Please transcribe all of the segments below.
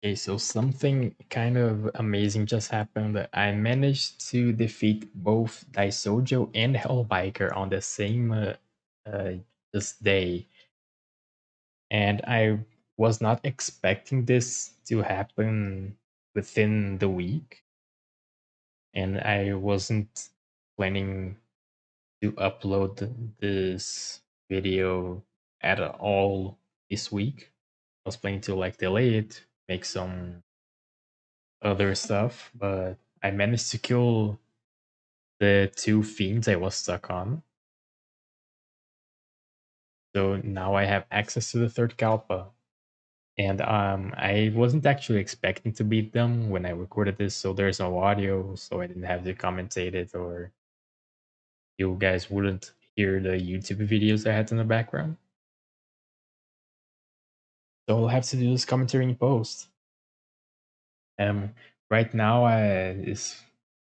Okay, so something kind of amazing just happened. I managed to defeat both Daisoujou and Hellbiker on the same uh, this day, and I was not expecting this to happen within the week, and I wasn't planning to upload this video at all this week. I was planning to like delay it, make some other stuff, but I managed to kill the two fiends I was stuck on. So now I have access to the third Kalpa. And I wasn't actually expecting to beat them when I recorded this, so there's no audio, so I didn't have to commentate it, or you guys wouldn't hear the YouTube videos I had in the background. So I'll have to do this commentary in post. Um, right now I is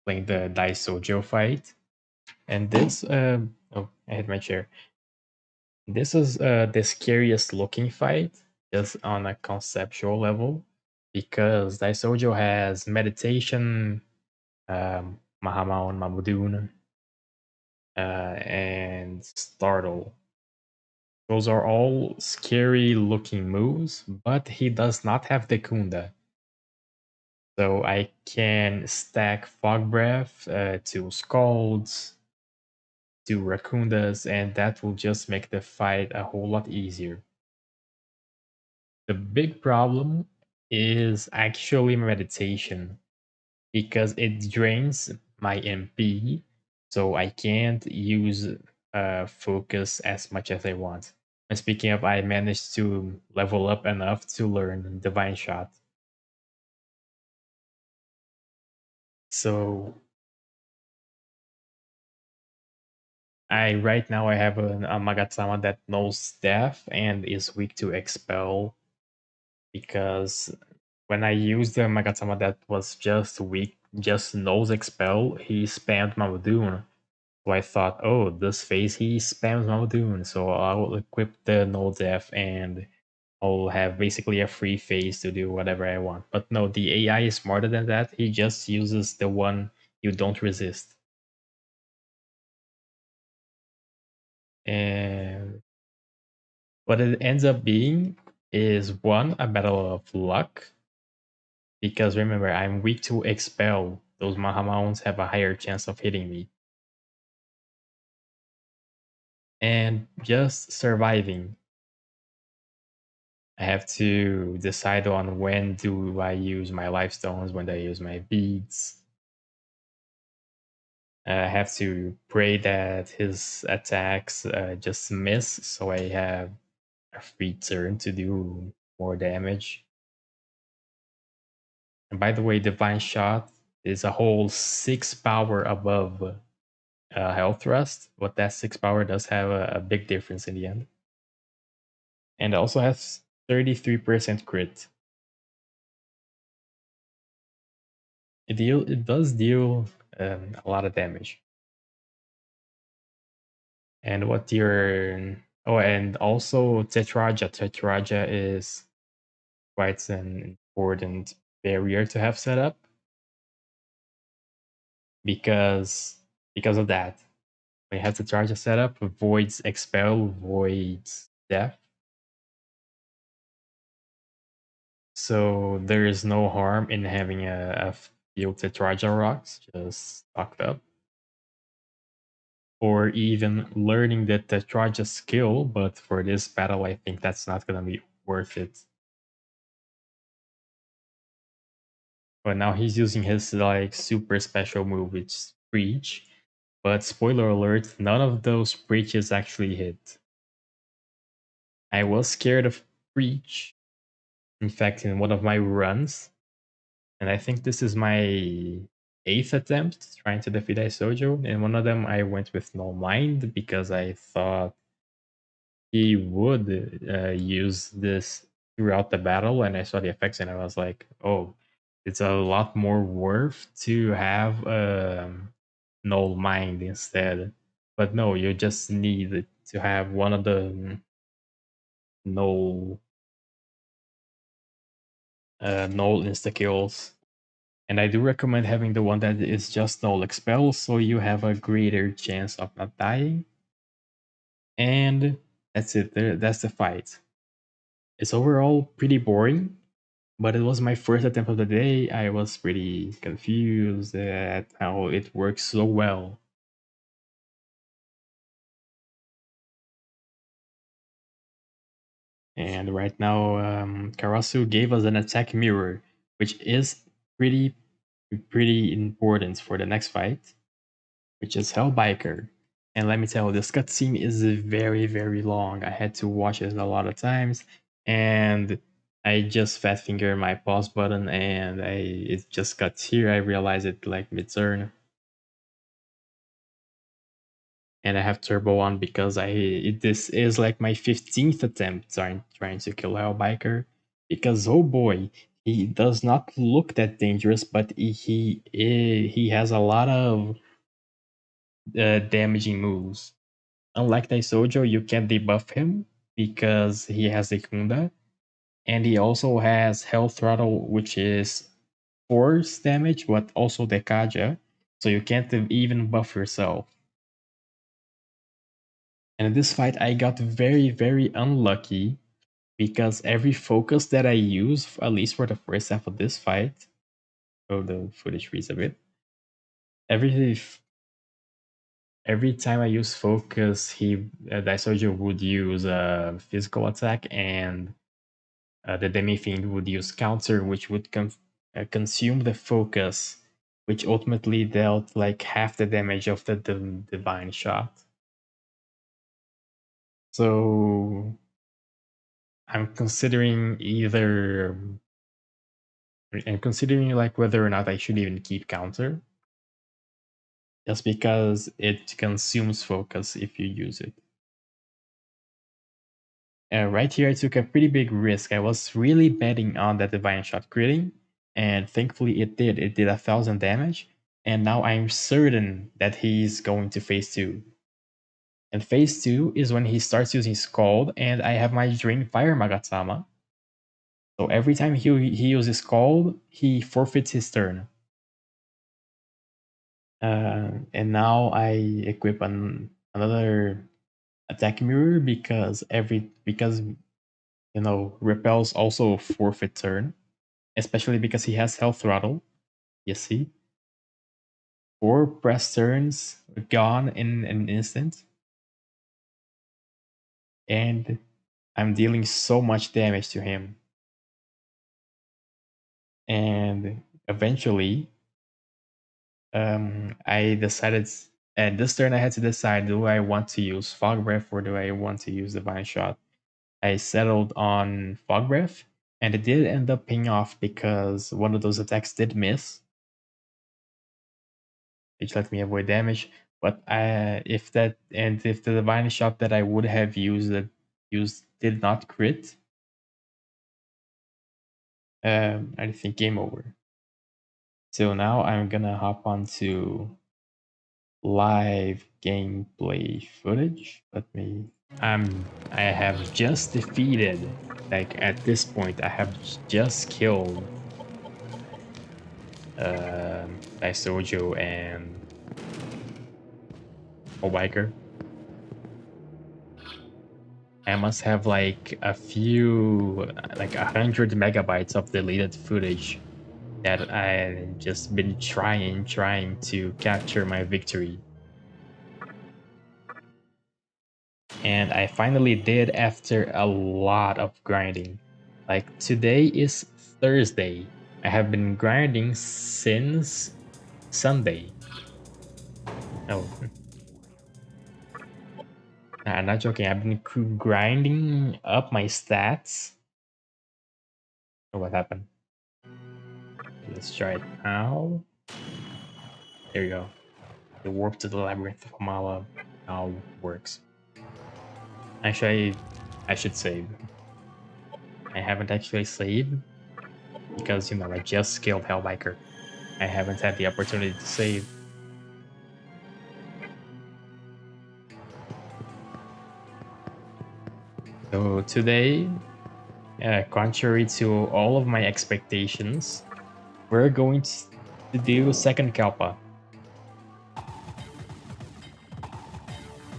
playing the Daisoujou fight, and this oh, I hit my chair. This is the scariest looking fight, just on a conceptual level, because Daisoujou has meditation, Mahamaon Mamudun, and Startle. Those are all scary looking moves, but he does not have the Kunda. So I can stack Fog Breath to Scalds, to Raccoondas, and that will just make the fight a whole lot easier. The big problem is actually meditation because it drains my MP, so I can't use focus as much as I want. And speaking of, I managed to level up enough to learn Divine Shot. So I right now I have a Magatama that knows Death and is weak to Expel, because when I used the Magatama that was just weak, just knows Expel, he spammed Mamudoon. So I thought, oh, this phase he spams Mamudoon, so I'll equip the No Death and I'll have basically a free phase to do whatever I want. But no, the AI is smarter than that. He just uses the one you don't resist. And what it ends up being is one, a battle of luck, because remember, I'm weak to Expel. Those Mahamaons have a higher chance of hitting me. And just surviving. I have to decide on when do I use my life stones, when do I use my beads. I have to pray that his attacks just miss, so I have a free turn to do more damage. And by the way, Divine Shot is a whole 6 power above Health Thrust, but that 6 power does have a big difference in the end. And also has 33% crit. It does deal a lot of damage. And what your oh, and also Tetraja. Tetraja is quite an important barrier to have set up because of that. When you have Tetraja set up, voids expel, voids death. So there is no harm in having a few Tetraja rocks just stocked up. Or even learning the Tetraja skill, but for this battle I think that's not gonna be worth it. But now he's using his like super special move, which is Breach. But spoiler alert, none of those breaches actually hit. I was scared of Breach, in fact, in one of my runs. And I think this is my 8th attempt trying to defeat Daisoujou. In one of them, I went with No Mind because I thought he would use this throughout the battle. And I saw the effects and I was like, oh, it's a lot more worth to have Null Mind instead. But no, you just need to have one of the Null null insta kills. And I do recommend having the one that is just null expel, so you have a greater chance of not dying. And that's it. That's the fight. It's overall pretty boring, but it was my first attempt of the day. I was pretty confused at how it works so well. And right now, Karasu gave us an attack mirror, which is pretty important for the next fight, which is Hellbiker. And let me tell you, this cutscene is very long. I had to watch it a lot of times, and I just fat finger my pause button, and it just cuts here. I realized it like mid turn, and I have turbo on because this is like my 15th attempt trying to kill Hellbiker, because oh boy, he does not look that dangerous, but he has a lot of damaging moves. Unlike Daisoujou, you can't debuff him because he has the Kunda, and he also has Health Throttle, which is force damage, but also the Kaja, so you can't even buff yourself. And in this fight, I got very unlucky because every focus that I use, at least for the first half of this fight, oh, the footage reads a bit. Every time I use focus, Daisoujou would use a physical attack, and the Demi-Fiend would use counter, which would consume the focus, which ultimately dealt like half the damage of the divine shot. So I'm considering like whether or not I should even keep counter, just because it consumes focus if you use it. Right here, I took a pretty big risk. I was really betting on that divine shot critting, and thankfully it did. It did 1,000 damage, and now I'm certain that he's going to phase 2. And phase 2 is when he starts using Scald, and I have my Drain Fire Magatama. So every time he uses Scald, he forfeits his turn. And now I equip another attack mirror because repels also forfeit turn, especially because he has health throttle. You see, 4 press turns gone in an instant, and I'm dealing so much damage to him. And eventually, I decided at this turn I had to decide: do I want to use Fog Breath or do I want to use Divine Shot? I settled on Fog Breath, and it did end up paying off because one of those attacks did miss, which let me avoid damage. But if the Divine Shot that I would have used did not crit, I think game over. So now I'm gonna hop onto live gameplay footage. I have just defeated, like at this point, I have just killed Daisoujou and Biker. I must have like like 100 megabytes of deleted footage that I just been trying to capture my victory. And I finally did after a lot of grinding. Like today is Thursday. I have been grinding since Sunday. No, I'm not joking. I've been grinding up my stats. Oh, what happened? Let's try it now. There you go. The warp to the Labyrinth of Amala now works. Actually, I should save. I haven't actually saved because, I just killed Hellbiker. I haven't had the opportunity to save. So today, contrary to all of my expectations, we're going to do second Kalpa.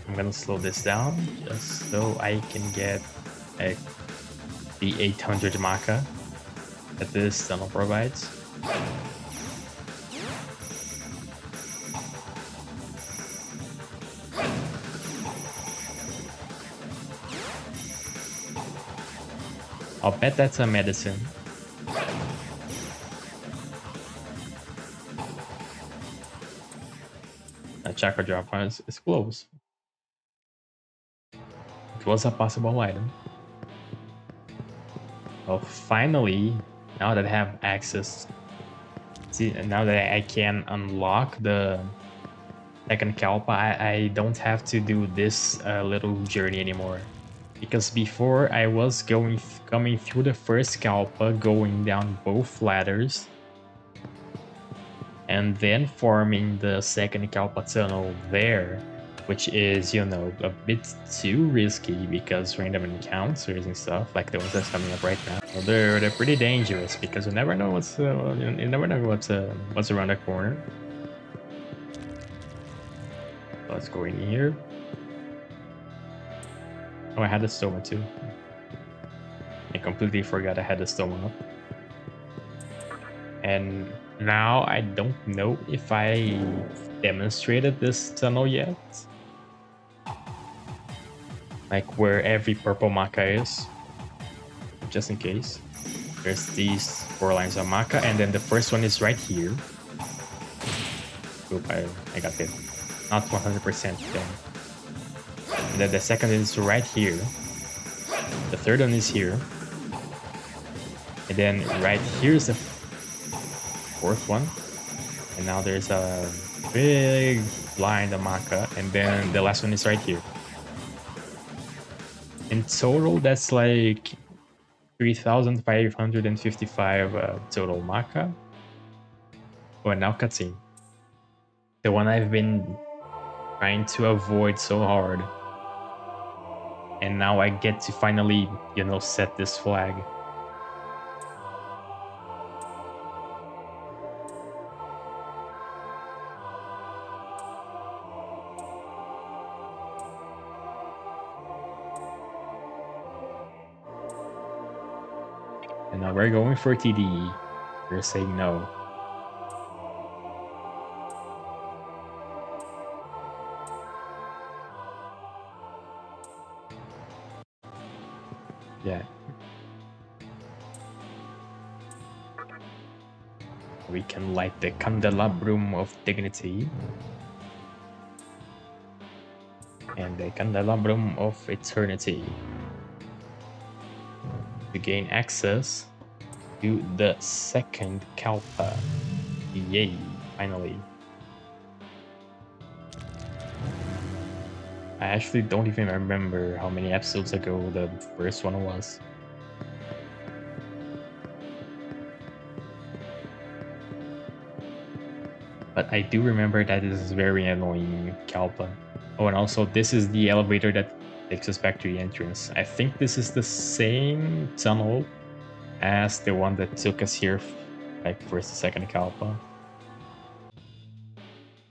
I'm gonna slow this down just so I can get the 800 Maka that this tunnel provides. I'll bet that's a medicine. A chakra drop is close. It was a possible item. Well, finally, now that I have access, now that I can unlock the second Kalpa, I don't have to do this little journey anymore. Because before I was coming through the first Kalpa, going down both ladders, and then farming the second Kalpa tunnel there, which is, you know, a bit too risky because random encounters and stuff, like the ones that's coming up right now, well, they're pretty dangerous because you never know what's around the corner. Let's go in here. Oh, I had the stoma too. I completely forgot I had the stoma up. And now I don't know if I demonstrated this tunnel yet. Like where every purple Maka is. Just in case. There's these 4 lines of Maka, and then the first one is right here. Oop, I got hit. Not 100% then. And then the second is right here. The third one is here. And then right here is the fourth one. And now there's a big blind Amaka. And then the last one is right here. In total, that's like 3,555 total Maka. Oh, and now cutscene. The one I've been trying to avoid so hard. And now I get to finally, you know, set this flag. And now we're going for TDE. We're saying no. Yeah. We can light the candelabrum of dignity. And the candelabrum of eternity. To gain access to the second Kalpa. Yay, finally. I actually don't even remember how many episodes ago the first one was. But I do remember that this is very annoying Kalpa. Oh, and also this is the elevator that takes us back to the entrance. I think this is the same tunnel as the one that took us here, like first and second Kalpa.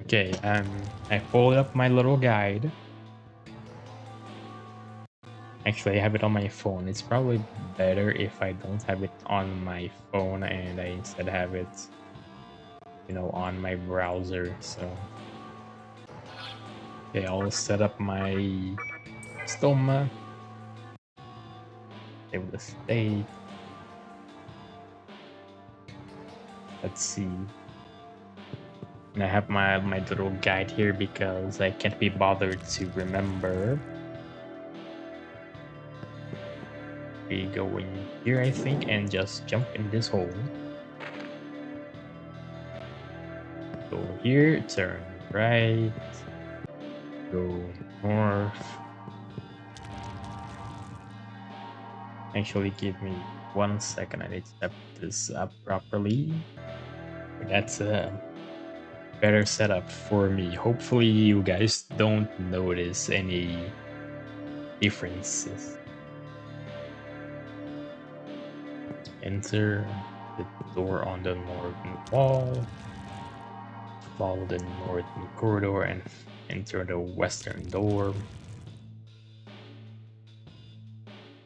Okay, I pulled up my little guide. Actually, I have it on my phone. It's probably better if I don't have it on my phone and I instead have it, you know, on my browser. So, okay, I'll set up my stoma. Save the state. Let's see. And I have my little guide here because I can't be bothered to remember. We go in here, I think, and just jump in this hole. Go here, turn right, go north. Actually, give me 1 second. I need to set this up properly. That's a better setup for me. Hopefully, you guys don't notice any differences. Enter the door on the northern wall. Follow the northern corridor and enter the western door.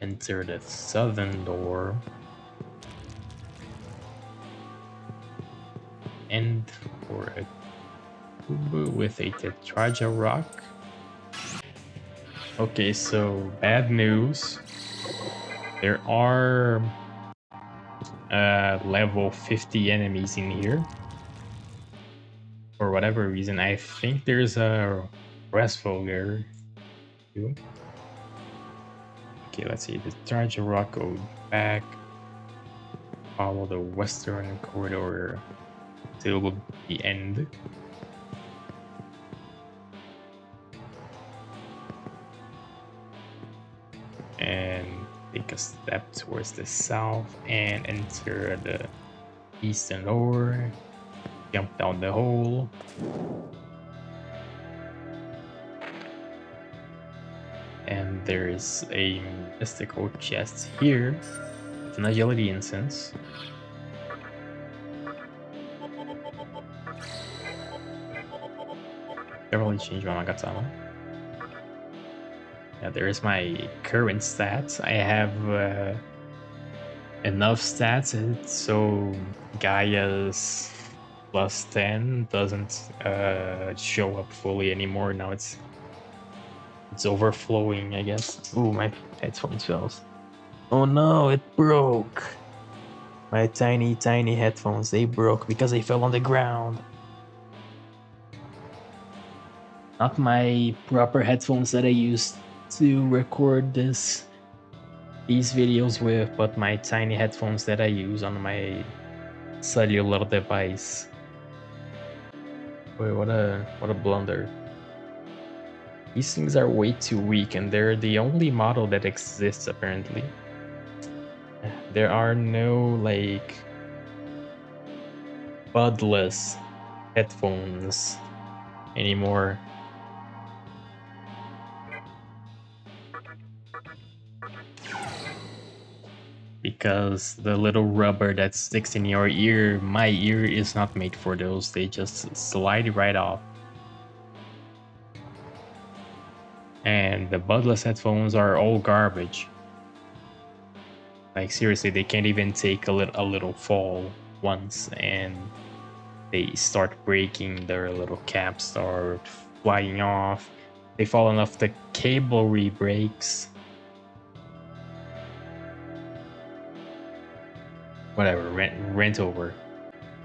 Enter the southern door. And for a Kubu with a Tetraja rock. Okay, so bad news. There are level 50 enemies in here. For whatever reason, I think there's a restful there too. Okay, let's see. The Tetraja rock, go back. Follow the western corridor till the end. And take a step towards the south and enter the eastern door. Jump down the hole. And there's a mystical chest here with an agility incense. Definitely change my Magatama. Yeah, there's my current stats. I have enough stats so Gaia's plus 10 doesn't show up fully anymore. Now it's overflowing, I guess. Ooh, my headphones fell. Oh no, it broke. My tiny headphones, they broke because they fell on the ground. Not my proper headphones that I used to record these videos with, but my tiny headphones that I use on my cellular device. Wait, what a blunder. These things are way too weak, and they're the only model that exists apparently. There are no like budless headphones anymore. Because the little rubber that sticks in your ear, my ear is not made for those. They just slide right off. And the budless headphones are all garbage. Like seriously, they can't even take a little fall once and they start breaking. Their little caps start flying off. They fall off, the cable re-breaks. Whatever, rent over.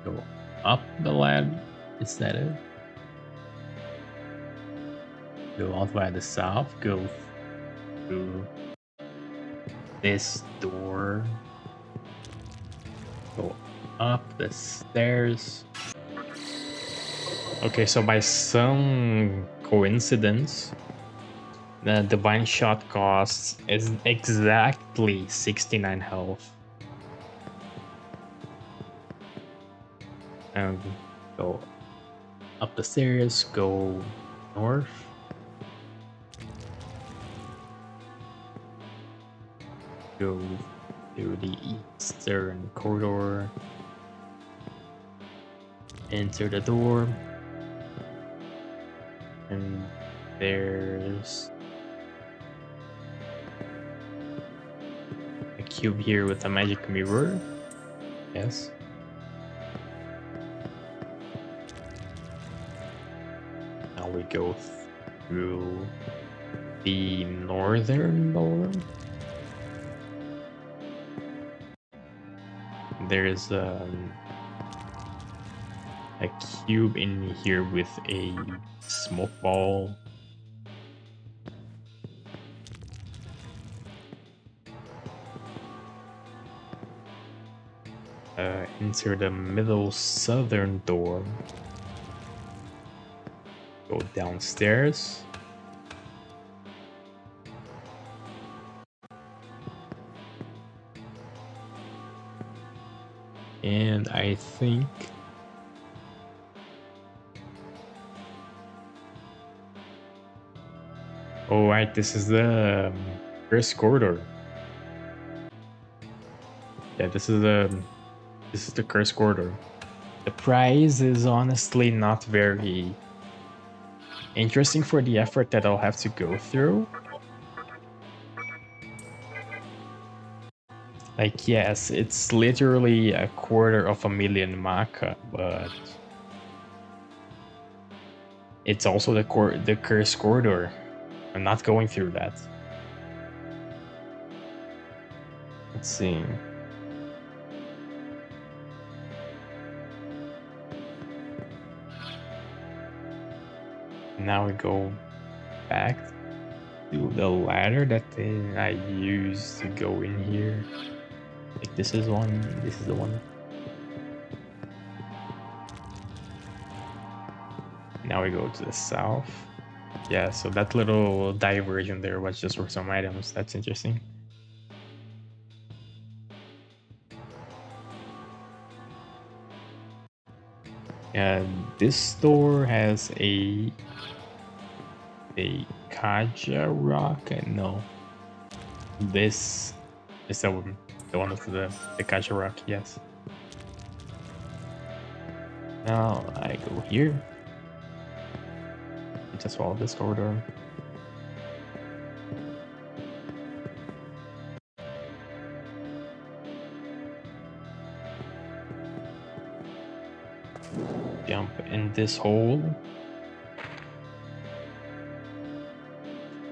Go up the ladder. Is that it? Go out by the south. Go through this door. Go up the stairs. Okay, so by some coincidence, the divine shot costs is exactly 69 health. And go up the stairs, go north. Go through the eastern corridor. Enter the door. And there's a cube here with a magic mirror. Yes. Now we go through the northern door. There's a cube in here with a smoke ball. Enter the middle southern door. Go downstairs. And I think oh right, this is the first corridor. Yeah, this is the curse corridor. The prize is honestly not very interesting for the effort that I'll have to go through. Like, yes, it's literally 250,000 Maka, but it's also the curse corridor. I'm not going through that. Let's see. Now we go back to the ladder that I used to go in here. Like this is one, this is the one. Now we go to the south. Yeah, so that little diversion there was just for some items. That's interesting. And this store has a Kaja rock. No, this is the one of the Kaja rock. Yes. Now I go here. Just follow this corridor. Jump in this hole.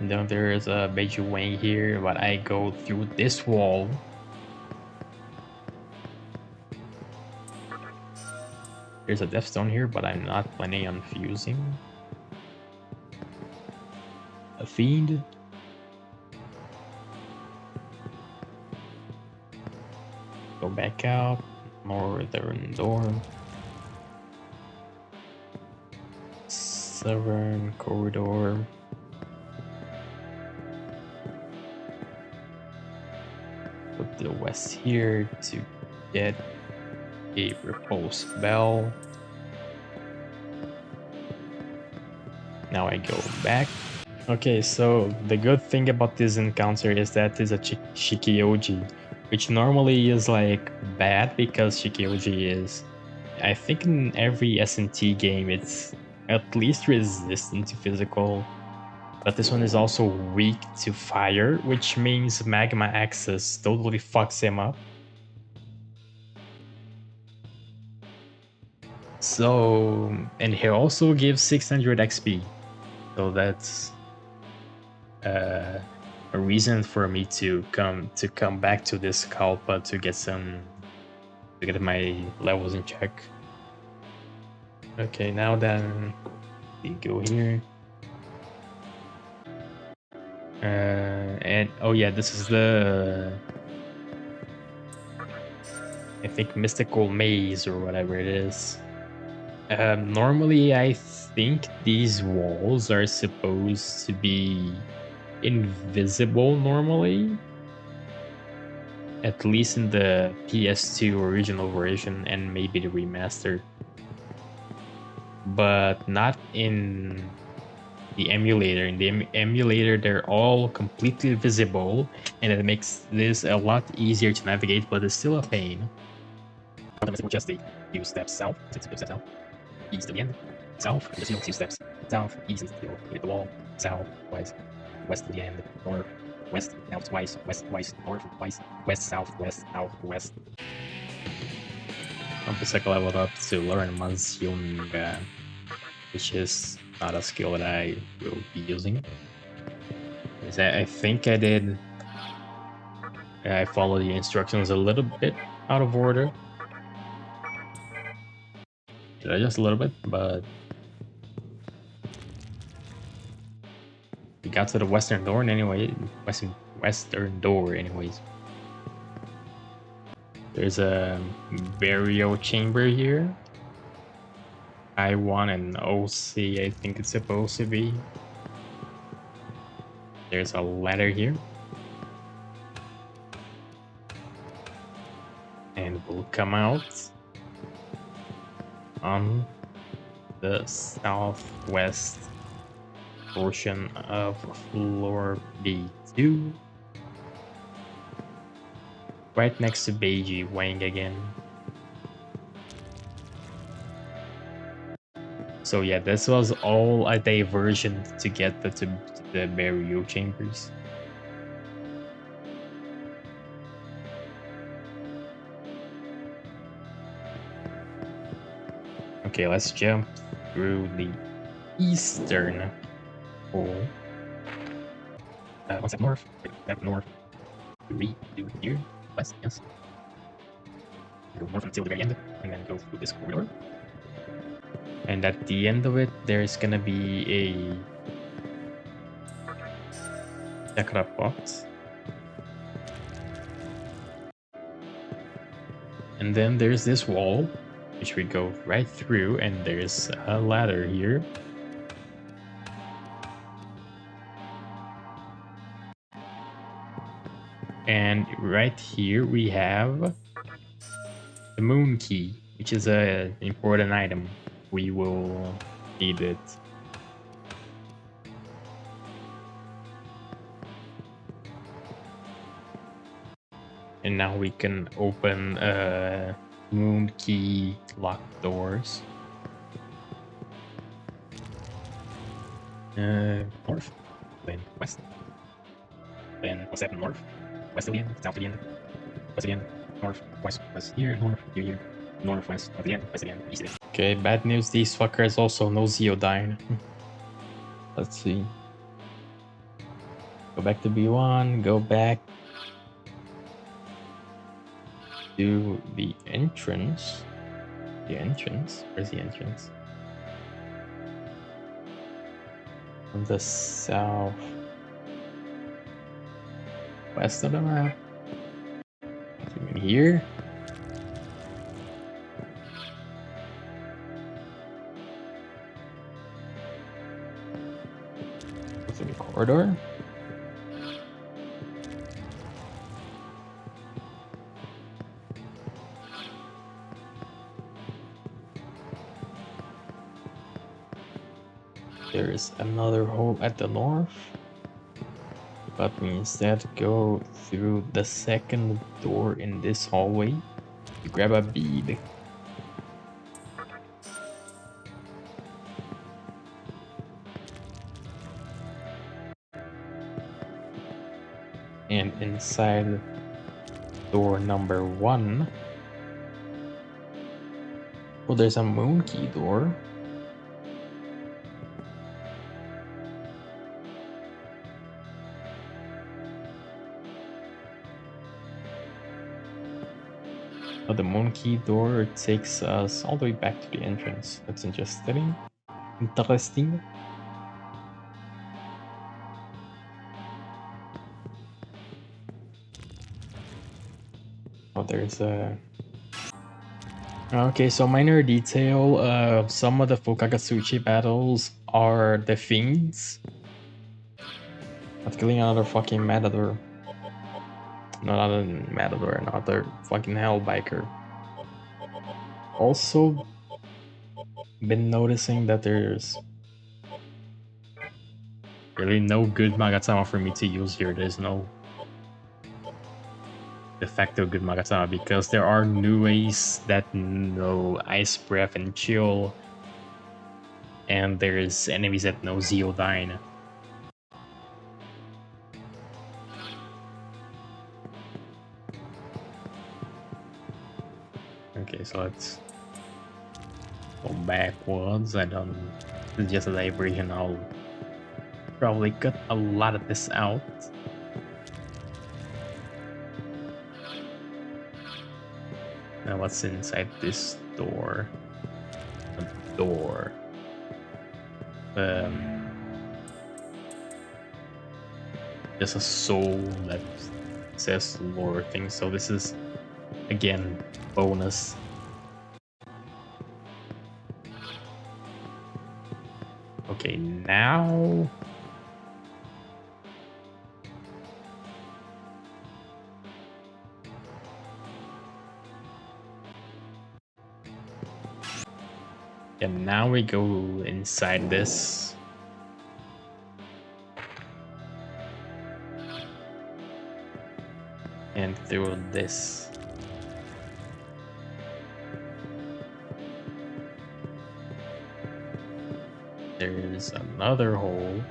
And then there is a Beiju Wang here, but I go through this wall. There's a Death Stone here, but I'm not planning on fusing. A Fiend. Go back out. Northern door. Southern corridor. Put the west here to get a repulse bell. Now I go back. Okay, so the good thing about this encounter is that it's a Shikioji, which normally is like bad because Shikioji is, I think in every SMT game it's at least resistant to physical, but this one is also weak to fire, which means Magma Access totally fucks him up. So, and he also gives 600 XP, so that's a reason for me to come back to this Kalpa to get my levels in check. Okay, now then we go here. And oh yeah, this is the, I think, mystical maze or whatever it is. Normally I think these walls are supposed to be invisible normally, at least in the PS2 original version and maybe the remaster, but not in the emulator. In the emulator they're all completely visible, and it makes this a lot easier to navigate, but it's still a pain. Just the few steps south, 6 steps south, east to the end, south, just few steps south, east to hit the wall, south, west to the end, north, west, now twice, west twice, north twice, west, south, west. I leveled up to learn Mansyunga, which is not a skill that I will be using. I think I followed the instructions a little bit out of order. Just a little bit, but we got to the western door anyway. Western door anyways. There's a burial chamber here. I1 and OC, I think it's supposed to be. There's a ladder here. And we'll come out on the southwest portion of floor B2. Right next to Beiji Wang again. So yeah, this was all a diversion to get to the burial chambers. Okay, let's jump through the eastern hole. What's that north? That north. Do here? West, yes. Go north until the very end, and then go through this corridor. And at the end of it, there's gonna be a chakra pot. And then there's this wall, which we go right through, and there's a ladder here. And right here we have the moon key, which is an important item. We will need it. And now we can open moon key locked doors. North, then west, then what's that? North, west again, south again, west again, north, west, here, north, here, northwest, west again, east again. Okay, bad news. These fuckers also know Zeodyne. Let's see. Go back to B1. Go back to the entrance. The entrance? Where's the entrance? On the south west of the map. Even here. What's in the corridor? There's another hole at the north, but we instead go through the second door in this hallway to grab a bead. And inside door number 1, well, there's a moon key door. But the moon key door takes us all the way back to the entrance. That's interesting. Interesting. Oh, there's a... Okay, so minor detail. Some of the Fukakatsuchi battles are the fiends. Not killing another fucking matador. Not a matador, another fucking hell biker. Also, been noticing that there's really no good Magatama for me to use here. There's no de facto good Magatama because there are new ways that know Ice Breath and Chill, and there's enemies that know Zeodyne. Okay, so let's go backwards. This is just a vibration. I'll probably cut a lot of this out. Now what's inside this door? A door. Just a soul that says lore thing. So this is again bonus. Okay, now and now we go inside this. And through this. There's another hole.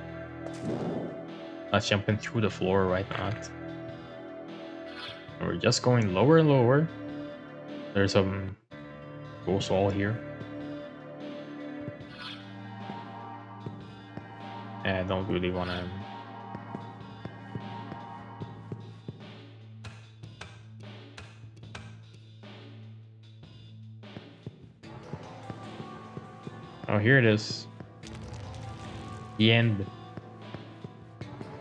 Let's jump in through the floor, right? Not. We're just going lower and lower. There's some ghost wall here. I don't really want to. Oh, here it is. The end.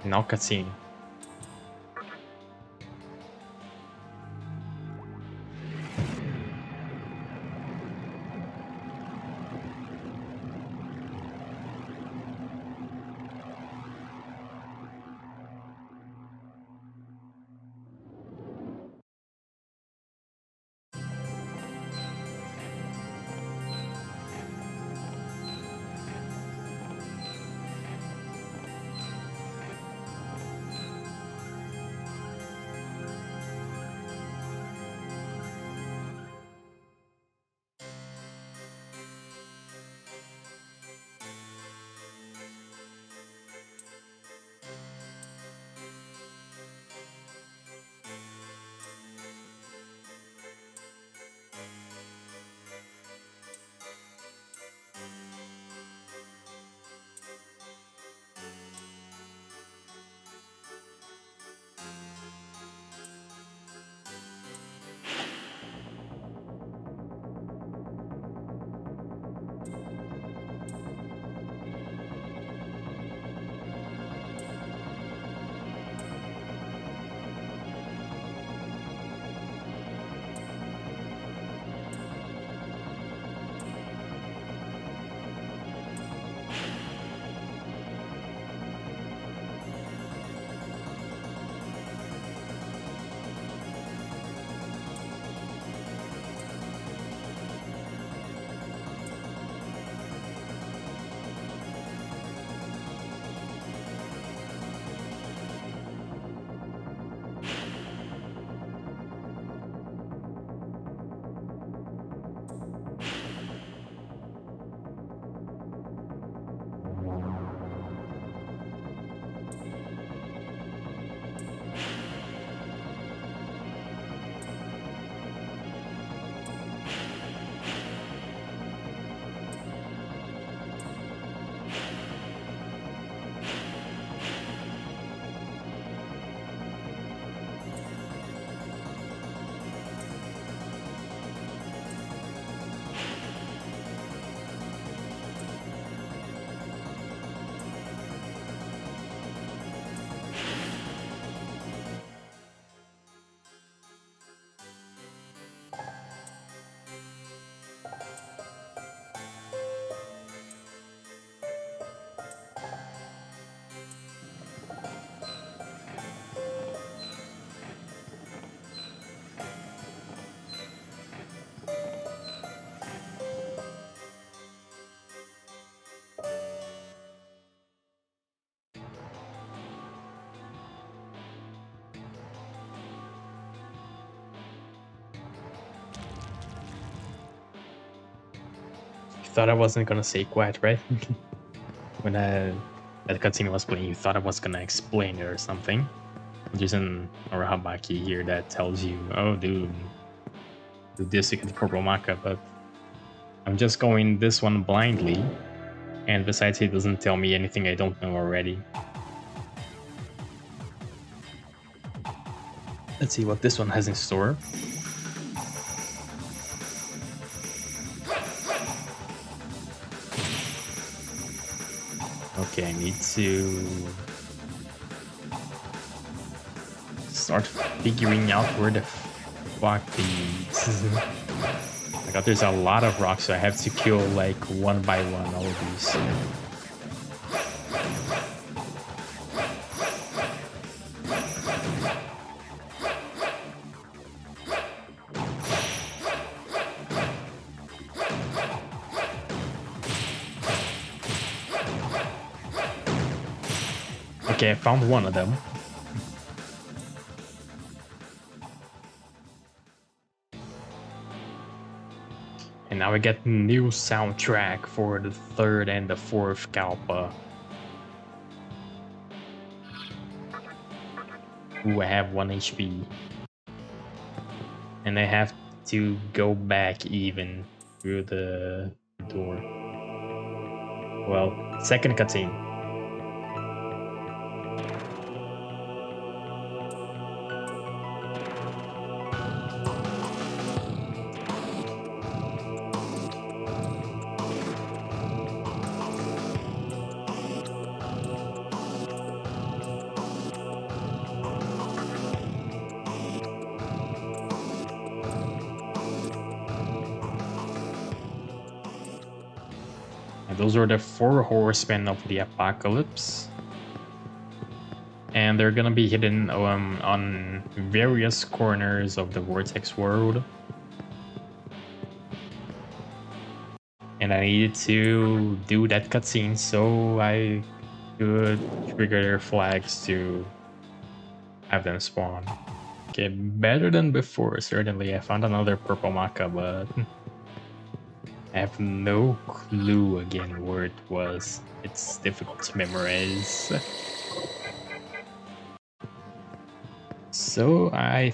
Now cutscene. Thought I wasn't gonna say quiet, right? When that cutscene was playing, you thought I was gonna explain it or something. There's an Arahabaki here that tells you, oh, dude, do this to get Koromaka, but I'm just going this one blindly. And besides, it doesn't tell me anything I don't know already. Let's see what this one has in store. Okay, I need to start figuring out where the fuck these. I got there's a lot of rocks, so I have to kill like one by one all of these. Okay, I found one of them. now we get new soundtrack for the third and the fourth Kalpa. Ooh, I have 1 HP. And I have to go back even through the door. Well, second cutscene. And those are the 4 horsemen of the apocalypse. And they're gonna be hidden on various corners of the Vortex world. And I needed to do that cutscene so I could trigger their flags to have them spawn. Okay, better than before, certainly. I found another purple maca, but I have no clue again where it was. It's difficult to memorize. So I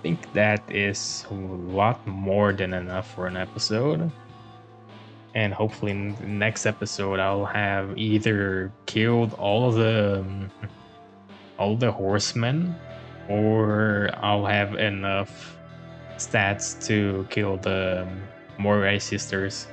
think that is a lot more than enough for an episode. And hopefully in the next episode I'll have either killed all the horsemen, or I'll have enough stats to kill the Morai sisters.